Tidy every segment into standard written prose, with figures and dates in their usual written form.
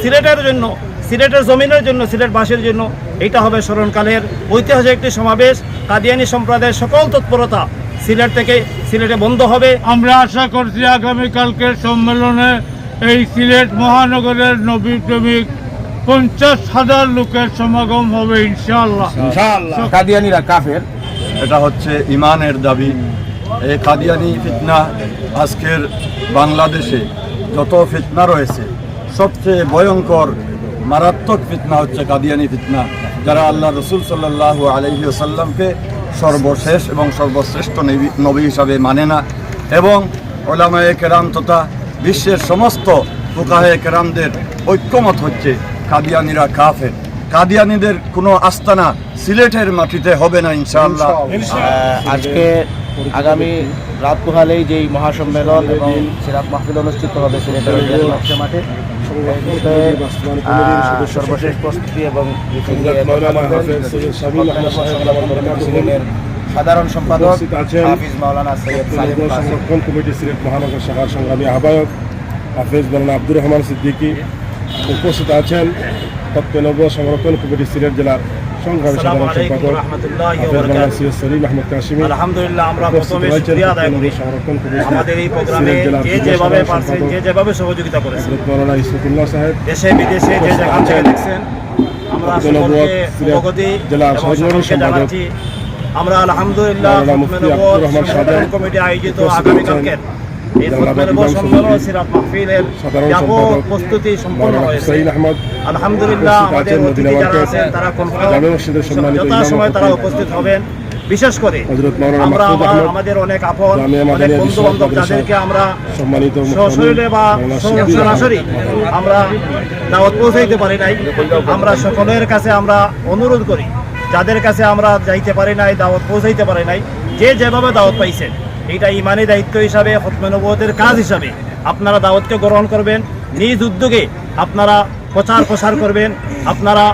সিলেটের জন্য, সিলেটের জমিনের জন্য, সিলেটবাসীর জন্য এটা হবে স্মরণকালের ঐতিহাসিক একটি সমাবেশ। কাদিয়ানী সম্প্রদায়ের সকল তৎপরতা সিলেট থেকে সিলেটে বন্ধ হবে। আমরা আশা করছি আগামীকালকের সম্মেলনে এই সিলেট মহানগরের নবী প্রেমিক 50,000 লোকের সমাগম হবে ইনশাআল্লাহ। কাদিয়ানীরা কাফের, এটা হচ্ছে ইমানের দাবি। এই কাদিয়ানি ফিতনা আজকের বাংলাদেশে যত ফিতনা রয়েছে সবচেয়ে ভয়ঙ্কর মারাত্মক ফিতনা হচ্ছে কাদিয়ানি ফিতনা, যারা আল্লাহ রসুল সাল্লাল্লাহু আলাইহি ওয়াসাল্লামকে সর্বশেষ এবং সর্বশ্রেষ্ঠ নবী হিসাবে মানে না, এবং উলামায়ে কেরাম তথা বিশ্বের সমস্ত ফুকাহে কেরামদের ঐক্যমত হচ্ছে কাদিয়ানিরা কাফের। কাদিয়ানিদের কোনো আস্তানা সিলেটের মাটিতে হবে না ইনশাআল্লাহ। আজকে আগামী রাত পোহালেই যেই মহাসম্মেলন এবং সিরাত মাহফিল অনুষ্ঠিত হবে সিলেটের মাঠে, সর্বশেষ প্রস্তুতি এবং সাধারণ সম্পাদক হাফিজ মাওলানা সৈয়দ সংরক্ষণ কমিটি সিলেট মহানগর শাখার সংগ্রামী আহ্বায়ক হাফিজ মাওলানা আব্দুর রহমান সিদ্দিকী উপস্থিত আছেন। তৎপনব সংরক্ষণ কমিটি সিলেট জেলার সংগ্রামী সাধারণ সম্পাদক হাফিজ মাওলানা সৈয়দ সলিম আহমদ কাশিমি। আলহামদুলিল্লাহ, আমরা প্রথমে শুকরিয়া আদায় করি সংরক্ষণ কমিটি আমাদের এই প্রোগ্রামে যেভাবে পারছেন, যেভাবে সহযোগিতা করেছেন, মাওলানা ইসমাতুল্লাহ সাহেব, দেশে বিদেশে যে জায়গা থেকে দেখছেন, আমরা সকলকে অবগতি জেলা সাধারণ সম্পাদক আমরা আলহামদুলিল্লাহ সংরক্ষণ কমিটি আয়োজিত আগামীকালকের এই সম্মেলন সিরাত মাহফিলের ব্যাপক প্রস্তুতি সম্পন্ন হয়েছে। আলহামদুলিল্লাহ, আমাদের অতিথি যারা আছেন তারা যথাসময়ে তারা উপস্থিত হবেন। বিশেষ করে আমরা আমাদের অনেক আপন, অনেক বন্ধু বান্ধব যাদেরকে আমরা সশরীরে বা সরাসরি আমরা দাওয়াত পৌঁছাইতে পারি নাই, আমরা সকলের কাছে আমরা অনুরোধ করি, যাদের কাছে আমরা যাইতে পারি নাই, দাওয়াত পৌঁছাইতে পারি নাই, যে যেভাবে দাওয়াত পাইছেন এটা ইমানি দায়িত্ব হিসাবে, খতমে নবুয়তের কাজ হিসাবে আপনারা দাওয়াতকে গ্রহণ করবেন। নিজ উদ্যোগে আপনারা প্রচার করবেন। আপনারা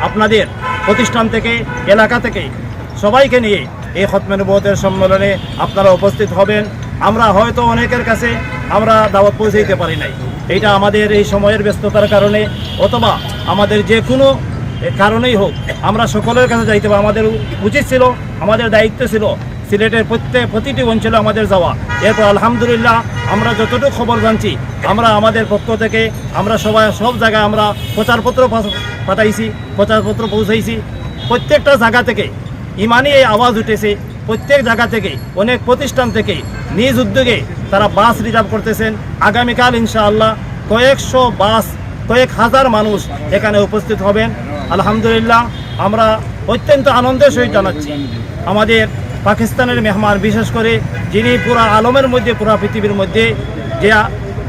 আপনাদের প্রতিষ্ঠান থেকে, এলাকা থেকে সবাইকে নিয়ে এই খতমে নবুয়তের সম্মেলনে আপনারা উপস্থিত হবেন। আমরা হয়তো অনেকের কাছে আমরা দাওয়াত পৌঁছাইতে পারি নাই, এটা আমাদের এই সময়ের ব্যস্ততার কারণে অথবা আমাদের যে কোনো কারণেই হোক, আমরা সকলের কাছে যাইতে পারি। আমাদের উচিত ছিল, আমাদের দায়িত্ব ছিল সিলেটের প্রতিটি অঞ্চলে আমাদের যাওয়া। এরপর আলহামদুলিল্লাহ আমরা যতটুকু খবর জানছি, আমরা আমাদের পক্ষ থেকে আমরা সব জায়গায় আমরা প্রচারপত্র পাঠাইছি, প্রচারপত্র পৌঁছাইছি। প্রত্যেকটা জায়গা থেকে ইমানি এই আওয়াজ উঠেছে, প্রত্যেক জায়গা থেকে, অনেক প্রতিষ্ঠান থেকে নিজ উদ্যোগে তারা বাস রিজার্ভ করতেছেন। আগামীকাল ইনশাআল্লাহ কয়েকশো বাস, কয়েক হাজার মানুষ এখানে উপস্থিত হবেন। আলহামদুলিল্লাহ, আমরা অত্যন্ত আনন্দের সহিত জানাচ্ছি আমাদের পাকিস্তানের মেহমান, বিশেষ করে যিনি পুরা আলমের মধ্যে, পুরা পৃথিবীর মধ্যে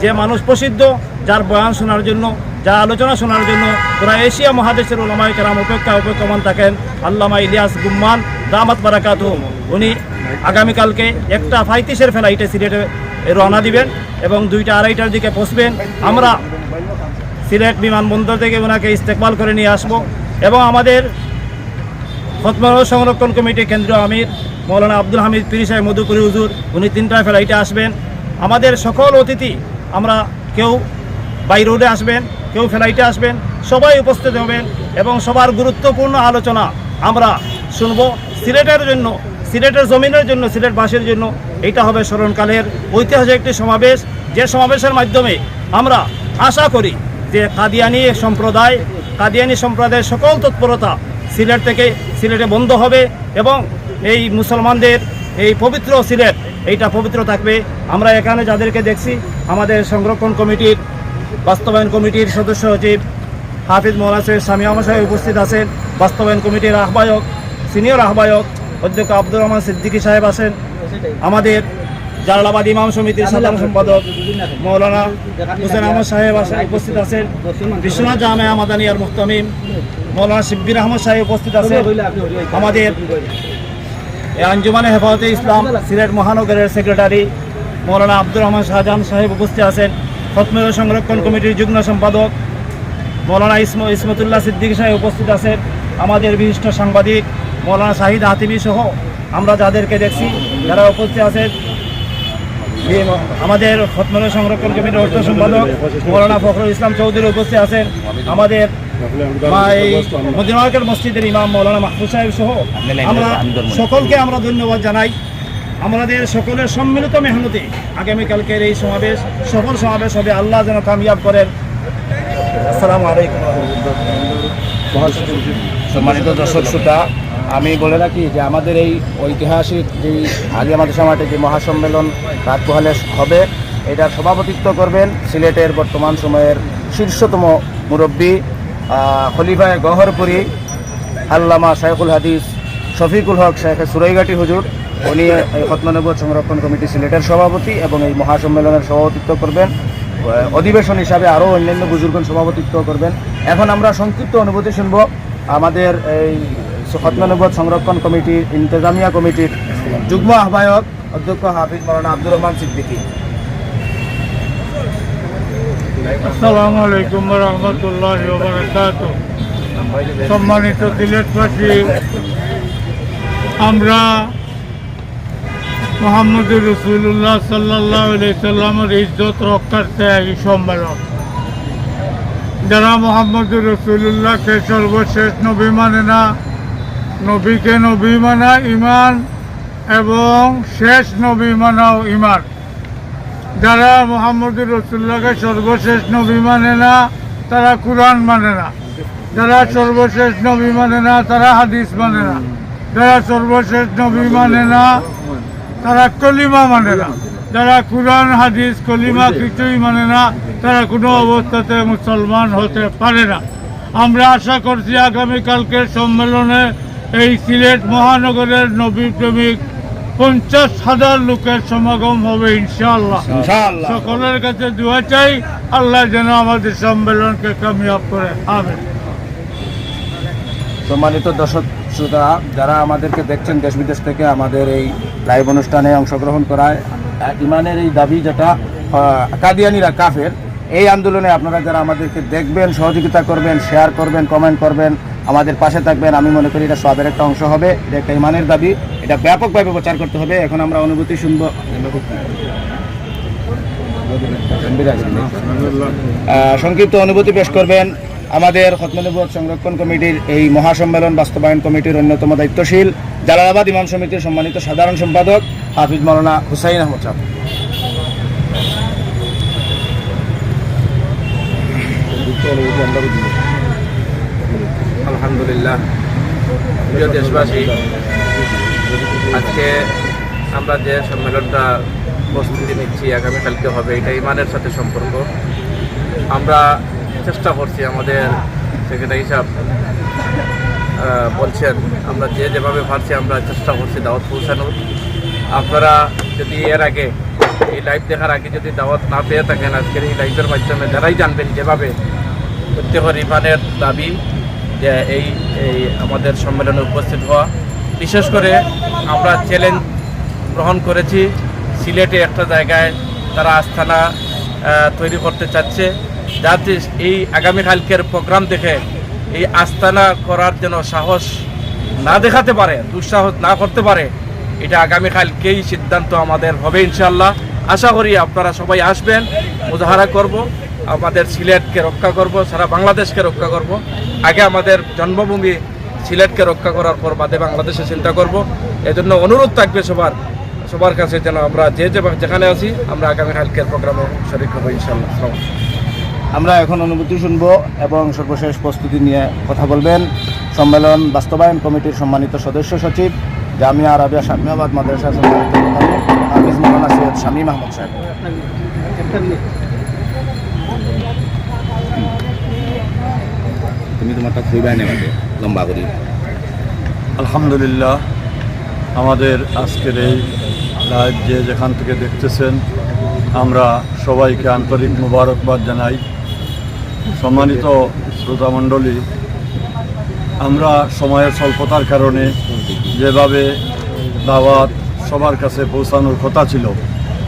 যে মানুষ প্রসিদ্ধ, যার বয়ান শোনার জন্য, যার আলোচনা শোনার জন্য পুরা এশিয়া মহাদেশের উলামায়ে কেরাম অপেক্ষমান থাকেন, আল্লামা ইলিয়াস গুম্মান দামাত বারাকাতুহুম। উনি আগামীকালকে 1:35 ফ্লাইটে সিলেটে রওনা দিবেন এবং 2:30টার দিকে পৌঁছবেন। আমরা সিলেট বিমানবন্দর থেকে ওনাকে ইস্তেকবাল করে নিয়ে আসব এবং আমাদের খতমে সংরক্ষণ কমিটি কেন্দ্রীয় আমির মৌলানা আব্দুল হামিদ পীর সাহেব মধুপুরি হুজুর, উনি 3টা ফ্লাইটে আসবেন। আমাদের সকল অতিথি, আমরা কেউ বাই রোডে আসবেন, কেউ ফ্লাইটে আসবেন, সবাই উপস্থিত হবেন এবং সবার গুরুত্বপূর্ণ আলোচনা আমরা শুনব। সিলেটের জন্য, সিলেটের জমিনের জন্য, সিলেটবাসীর জন্য এটা হবে স্মরণকালের ঐতিহাসিক একটি সমাবেশ, যে সমাবেশের মাধ্যমে আমরা আশা করি যে কাদিয়ানী সম্প্রদায়ের সকল তৎপরতা সিলেট থেকে সিলেটে বন্ধ হবে এবং এই মুসলমানদের এই পবিত্র সিলেট এইটা পবিত্র থাকবে। আমরা এখানে যাদেরকে দেখছি, আমাদের সংরক্ষণ কমিটির বাস্তবায়ন কমিটির সদস্য সচিব হাফিজ মাওলানা সৈয়দ সামি আহমদ সাহেব উপস্থিত আছেন, বাস্তবায়ন কমিটির আহ্বায়ক, সিনিয়র আহ্বায়ক অধ্যক্ষ আব্দুর রহমান সিদ্দিকী সাহেব আছেন, আমাদের জালালাবাদ ইমাম সমিতির সাধারণ সম্পাদক মৌলানা হুসেন আহমদ সাহেব উপস্থিত আছেন, বিশ্বনাথ জামিয়া মাদানিয়ার মুহতামিম মৌলানা শিব্বির আহমদ সাহেব উপস্থিত আছেন, আমাদের আঞ্জুমানে হেফাজতে ইসলাম সিলেট মহানগরের সেক্রেটারি মৌলানা আব্দুর রহমান শাহজাহান সাহেব উপস্থিত আছেন, খতমে সংরক্ষণ কমিটির যুগ্ম সম্পাদক মৌলানা ইসমাতুল্লাহ সিদ্দিকী সাহেব উপস্থিত আছেন, আমাদের বিশিষ্ট সাংবাদিক মৌলানা শাহিদ হাতিমি সহ আমরা যাদেরকে দেখছি যারা উপস্থিত আছেন, আমাদের খতমুল সংরক্ষণ কমিটির অর্থ সম্পাদক মৌলানা ফখরুল ইসলাম চৌধুরী উপস্থিত আছেন, আমাদের মদিনা মার্কেট মসজিদের ইমাম মৌলানা মাহফুজ সাহেব সহ আমরা সকলকে আমরা ধন্যবাদ জানাই। আমাদের সকলের সম্মিলিত মেহনতে আগামীকালকের এই সমাবেশ সফল সমাবেশ হবে, আল্লাহ যেন কামিয়াব করেন। আসসালামু আলাইকুম। সম্মানিত দর্শক শ্রোতা, আমি বলে রাখি যে আমাদের এই ঐতিহাসিক যে আলিয়া মাদ্রাসা মাঠে যে মহাসম্মেলন রাত পোহালে হবে, এটার সভাপতিত্ব করবেন সিলেটের বর্তমান সময়ের শীর্ষতম মুরব্বী খলিফায়ে গহরপুরি আল্লামা শাইখুল হাদিস শফিকুল হক শেখ সুরাইঘাটি হুজুর। উনি এই খতমে নবুয়ত সংরক্ষণ কমিটি সিলেটের সভাপতি এবং এই মহাসম্মেলনের সভাপতিত্ব করবেন। অধিবেশন হিসাবে আরও অন্যান্য বুজুর্গণ সভাপতিত্ব করবেন। এখন আমরা সংক্ষিপ্ত অনুভূতি শুনব আমাদের এই খতমে নবুয়ত সংরক্ষণ কমিটির ইন্তেজামিয়া কমিটির যুগ্ম আহ্বায়ক অধ্যক্ষ হাফিজ মৌলানা আব্দুর রহমান সিদ্দিকী। আসসালামু আলাইকুম ওয়া রাহমাতুল্লাহি ওয়া বারাকাতুহু। সম্মানিত সিলেটবাসী, আমরা মুহাম্মদুর রাসূলুল্লাহ সাল্লাল্লাহু আলাইহি সাল্লামের ইজ্জত রক্ষার্থে এই সম্মেলন। যারা মুহাম্মদুর রাসূলুল্লাহকে সর্বশেষ নবী মানে না, নবীকে নবী মানা ঈমান এবং শেষ নবী মানাও ঈমান। যারা মুহাম্মদুর রাসূলুল্লাহকে সর্বশেষ নবী মানে না, তারা কুরআন মানে না। যারা সর্বশেষ নবী মানে না, তারা হাদিস মানে না। যারা সর্বশেষ নবী মানে না, তারা কলিমা মানে না। যারা কুরআন হাদিস কলিমা কিছুই মানে না, তারা কোনো অবস্থাতে মুসলমান হতে পারে না। আমরা আশা করছি আগামীকালকের সম্মেলনে এই সিলেট মহানগরের নবী প্রেমিক 50,000 লোকের সমাগম হবে ইনশাআল্লাহ। সকলের কাছে দোয়া চাই, আল্লাহ যেন আমাদের সম্মেলনকে কামিয়াব করে। আমিন। সম্মানিত দর্শক শ্রোতা, যারা আমাদেরকে দেখছেন দেশ বিদেশ থেকে আমাদের এই লাইভ অনুষ্ঠানে অংশগ্রহণ করায়, ইমানের এই দাবি যেটা কাদিয়ানিরা কাফের, এই আন্দোলনে আপনারা যারা আমাদেরকে দেখবেন, সহযোগিতা করবেন, শেয়ার করবেন, কমেন্ট করবেন, আমাদের পাশে থাকবেন, আমি মনে করি এটা সবের একটা অংশ হবে। এটা একটা ইমানের দাবি, এটা ব্যাপকভাবে প্রচার করতে হবে। এখন আমরা অনুভূতি শুনবো। সংক্ষিপ্ত অনুভূতি পেশ করবেন আমাদের খতমে নবুয়ত সংরক্ষণ কমিটির এই মহাসম্মেলন বাস্তবায়ন কমিটির অন্যতম দায়িত্বশীল জালালাবাদ ইমাম সমিতির সম্মানিত সাধারণ সম্পাদক হাফিজ মৌলানা হুসাইন আহমদ সাহেব। আলহামদুলিল্লাহ, প্রিয় দেশবাসী, আজকে আমরা যে সম্মেলনটা প্রস্তুতি নিচ্ছি আগামীকালকে হবে, এটা ইমানের সাথে সম্পর্ক। আমরা চেষ্টা করছি, আমাদের সেক্রেটারি সাহেব বলছেন, আমরা যেভাবে পারছি আমরা চেষ্টা করছি দাওয়াত পৌঁছানোর। আপনারা যদি এর আগে এই লাইভ দেখার আগে যদি দাওয়াত না পেয়ে থাকেন, আজকের এই লাইভের মাধ্যমে যারাই জানবেন যেভাবে প্রত্যেকের ইমানের দাবি যে এই আমাদের সম্মেলনে উপস্থিত হওয়া। বিশেষ করে আমরা চ্যালেঞ্জ গ্রহণ করেছি, সিলেটে একটা জায়গায় তারা আস্তানা তৈরি করতে চাচ্ছে, যাতে এই আগামীকালকের প্রোগ্রাম দেখে এই আস্তানা করার জন্য সাহস না দেখাতে পারে, দুঃসাহস না করতে পারে। এটা আগামীকালকেই সিদ্ধান্ত আমাদের হবে ইনশাআল্লাহ। আশা করি আপনারা সবাই আসবেন, মুজাহারা করব, আমাদের সিলেটকে রক্ষা করব, সারা বাংলাদেশকে রক্ষা করব। আগে আমাদের জন্মভূমি সিলেটকে রক্ষা করার পর বাদে বাংলাদেশে চিন্তা করব। এজন্য অনুরোধ থাকবে সবার কাছে যেন আমরা যেখানে আছি আমরা আগামীকালকের প্রোগ্রামে শরীক হব ইনশাআল্লাহ। আমরা এখন অনুভূতি শুনব এবং সর্বশেষ প্রস্তুতি নিয়ে কথা বলবেন সম্মেলন বাস্তবায়ন কমিটির সম্মানিত সদস্য সচিব জামিয়া আরাবিয়া শামিয়াবাদ মাদ্রাসা সম্মানিত হাফিজ মৌলানা সৈয়দ শামীম আহমদ সাহেব। তুমি তোমারটা খুঁজবাই নেবে লম্বা করি। আলহামদুলিল্লাহ, আমাদের আজকের এই লাইভ যেখান থেকে দেখতেছেন, আমরা সবাইকে আন্তরিক মোবারকবাদ জানাই। সম্মানিত শ্রোতামণ্ডলী, আমরা সময়ের স্বল্পতার কারণে যেভাবে দাওয়াত সবার কাছে পৌঁছানোর কথা ছিল,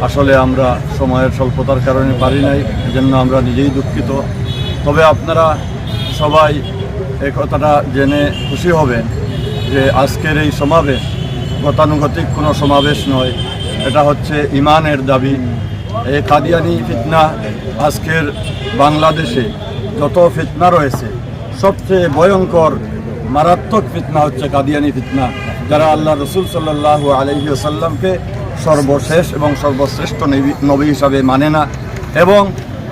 আসলে আমরা সময়ের স্বল্পতার কারণে পারি নাই, এজন্য আমরা নিজেই দুঃখিত। তবে আপনারা সবাই এই কথাটা জেনে খুশি হবেন যে আজকের এই সমাবেশ গতানুগতিক কোনো সমাবেশ নয়, এটা হচ্ছে ইমানের দাবি। এই কাদিয়ানি ফিতনা আজকের বাংলাদেশে যত ফিতনা রয়েছে সবচেয়ে ভয়ঙ্কর মারাত্মক ফিতনা হচ্ছে কাদিয়ানি ফিতনা, যারা আল্লাহ রসুল সাল্লাল্লাহু আলাইহি ওয়াসাল্লামকে সর্বশেষ এবং সর্বশ্রেষ্ঠ নবী হিসাবে মানে না, এবং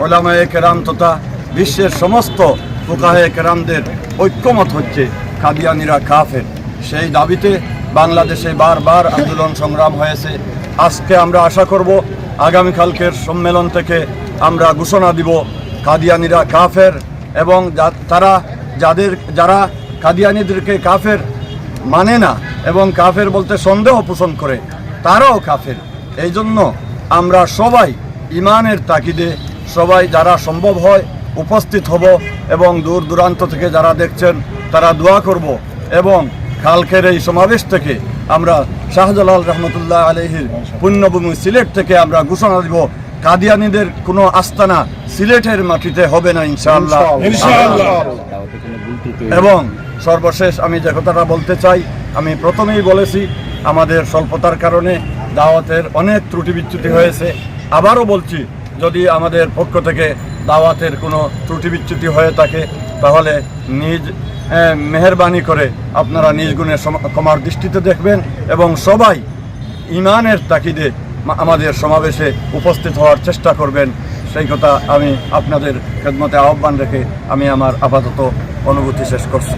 ওলামায়ে কেরাম তথা বিশ্বের সমস্ত ফুকাহে কেরামদের ঐক্যমত হচ্ছে কাদিয়ানিরা কাফের। সেই দাবিতে বাংলাদেশে বারবার আন্দোলন সংগ্রাম হয়েছে। আজকে আমরা আশা করব আগামীকালকের সম্মেলন থেকে আমরা ঘোষণা দিব কাদিয়ানিরা কাফের, এবং যারা কাদিয়ানিদেরকে কাফের মানে না এবং কাফের বলতে সন্দেহ পোষণ করে তারাও কাফের। এই জন্য আমরা সবাই ইমানের তাকিদে সবাই যারা সম্ভব হয় উপস্থিত হব, এবং দূর দূরান্ত থেকে যারা দেখছেন তারা দোয়া করব, এবং কালকের এই সমাবেশ থেকে আমরা শাহজালাল রহমতুল্লাহ আলাইহির পুণ্যভূমি সিলেট থেকে আমরা ঘোষণা দিব কাদিয়ানিদের কোনো আস্তানা সিলেটের মাটিতে হবে না ইনশাআল্লাহ। এবং সর্বশেষ আমি যে কথাটা বলতে চাই, আমি প্রথমেই বলেছি আমাদের স্বল্পতার কারণে দাওয়াতের অনেক ত্রুটি বিচ্যুতি হয়েছে। আবারও বলছি, যদি আমাদের পক্ষ থেকে দাওয়াতের কোনো ত্রুটি বিচ্যুতি হয়ে থাকে তাহলে নিজ মেহেরবানি করে আপনারা নিজ গুণে ক্ষমার দৃষ্টিতে দেখবেন, এবং সবাই ইমানের তাকিদে আমাদের সমাবেশে উপস্থিত হওয়ার চেষ্টা করবেন। সেই কথা আমি আপনাদের খেদমতে আহ্বান রেখে আমি আমার আপাতত অনুভূতি শেষ করছি।